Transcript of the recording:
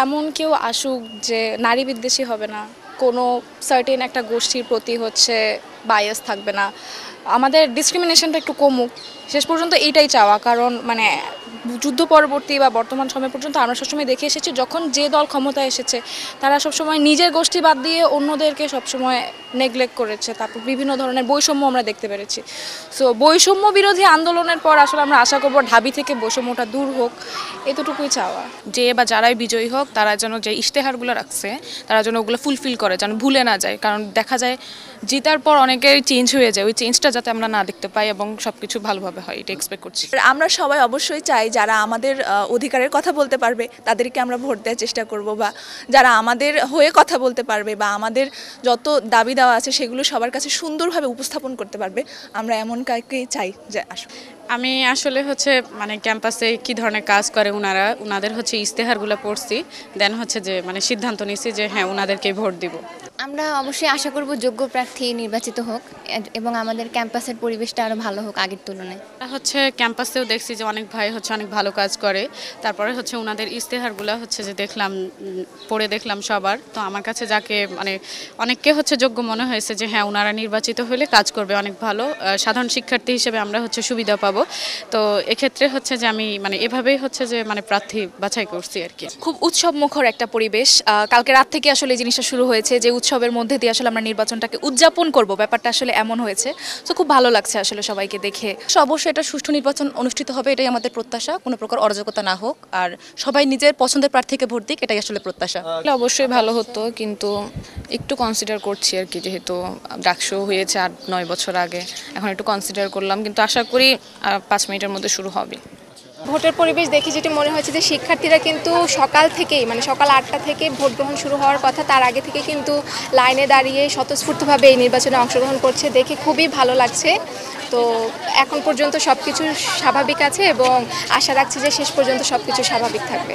এমন কেউ আসুক যে নারী বিদ্বেষী হবে না, কোনো সার্টেন একটা গোষ্ঠীর প্রতি হচ্ছে বায়াস থাকবে না, আমাদের ডিসক্রিমিনেশনটা একটু কমুক, শেষ পর্যন্ত এইটাই চাওয়া। কারণ মানে যুদ্ধ পরবর্তী বা বর্তমান সময় পর্যন্ত আমরা সবসময় দেখে এসেছি যখন যে দল ক্ষমতায় এসেছে তারা সবসময় নিজের গোষ্ঠী বাদ দিয়ে অন্যদেরকে সবসময় নেগলেক্ট করেছে। তারপর বিভিন্ন ধরনের বৈষম্য আমরা দেখতে পেরেছি। সো বৈষম্য বিরোধী আন্দোলনের পর আসলে আমরা আশা করব ঢাবি থেকে বৈষম্যটা দূর হোক, এতটুকুই চাওয়া। যে বা যারাই বিজয়ী হোক তারা যেন যে ইশতেহারগুলো রাখছে তারা যেন ওগুলো ফুলফিল করে, যেন ভুলে না যায়। কারণ দেখা যায় জিতার পর অনেকেরই চেঞ্জ হয়ে যায়, ওই চেঞ্জটা যাতে আমরা না দেখতে পাই এবং সব কিছু ভালোভাবে হয় এটা এক্সপেক্ট করছি। আমরা সবাই অবশ্যই চাই যারা আমাদের অধিকারের কথা বলতে পারবে তাদেরকে আমরা ভোট দেওয়ার চেষ্টা করব, বা যারা আমাদের হয়ে কথা বলতে পারবে বা আমাদের যত দাবি দেওয়া আছে সেগুলো সবার কাছে সুন্দরভাবে উপস্থাপন করতে পারবে, আমরা এমন কাউকেই চাই যে আসুক। আমি আসলে হচ্ছে মানে ক্যাম্পাসে কি ধরনের কাজ করে ওনাদের হচ্ছে ইশতেহারগুলো পড়ছি, দেন হচ্ছে যে মানে সিদ্ধান্ত নিছি যে হ্যাঁ ওনাদেরকে ভোট দিব। আমরা অবশ্যই আশা করব যোগ্য প্রার্থী নির্বাচিত হোক এবং আমাদের ক্যাম্পাসের পরিবেশটা আরও ভালো হোক আগের তুলনায়। হচ্ছে ক্যাম্পাসেও দেখছি যে অনেক ভাই হচ্ছে অনেক ভালো কাজ করে, তারপরে হচ্ছে ওনাদের ইশতেহারগুলো হচ্ছে যে দেখলাম, পড়ে দেখলাম সবার। তো আমার কাছে যাকে মানে অনেককে হচ্ছে যোগ্য মনে হয়েছে যে হ্যাঁ ওনারা নির্বাচিত হলে কাজ করবে অনেক ভালো, সাধারণ শিক্ষার্থী হিসেবে আমরা হচ্ছে সুবিধা পাবো। তো এক্ষেত্রে হচ্ছে যে আমি মানে এভাবেই হচ্ছে যে মানে প্রার্থী বাছাই করছি আর কি। খুব উৎসব মুখর একটা পরিবেশ, কালকে রাত থেকে আসলে এই জিনিসটা শুরু হয়েছে যে উৎসবের মধ্যে দিয়ে আসলে আমরা নির্বাচনটাকে উদযাপন করব, ব্যাপারটা আসলে এমন হয়েছে। তো খুব ভালো লাগছে আসলে সবাইকে দেখে। অবশ্যই এটা সুষ্ঠু নির্বাচন অনুষ্ঠিত হবে, এটাই আমাদের প্রত্যাশা, কোনো প্রকার অরাজকতা না হোক, আর সবাই নিজের পছন্দের প্রার্থীকে ভোট দিক, এটাই আসলে প্রত্যাশা। অবশ্যই ভালো হতো, কিন্তু একটু কনসিডার করছি আর কি, যেহেতু ডাকসু হয়েছে 8-9 বছর আগে, এখন একটু কনসিডার করলাম, কিন্তু আশা করি 5 মিনিটের মধ্যে শুরু হবে। ভোটের পরিবেশ দেখে যেটি মনে হচ্ছে যে শিক্ষার্থীরা কিন্তু সকাল থেকেই মানে সকাল 8টা থেকে ভোট গ্রহণ শুরু হওয়ার কথা, তার আগে থেকে কিন্তু লাইনে দাঁড়িয়ে স্বতঃস্ফূর্তভাবে এই নির্বাচনে অংশগ্রহণ করছে, দেখে খুবই ভালো লাগছে। তো এখন পর্যন্ত সব কিছু স্বাভাবিক আছে এবং আশা রাখছি যে শেষ পর্যন্ত সব কিছু স্বাভাবিক থাকবে।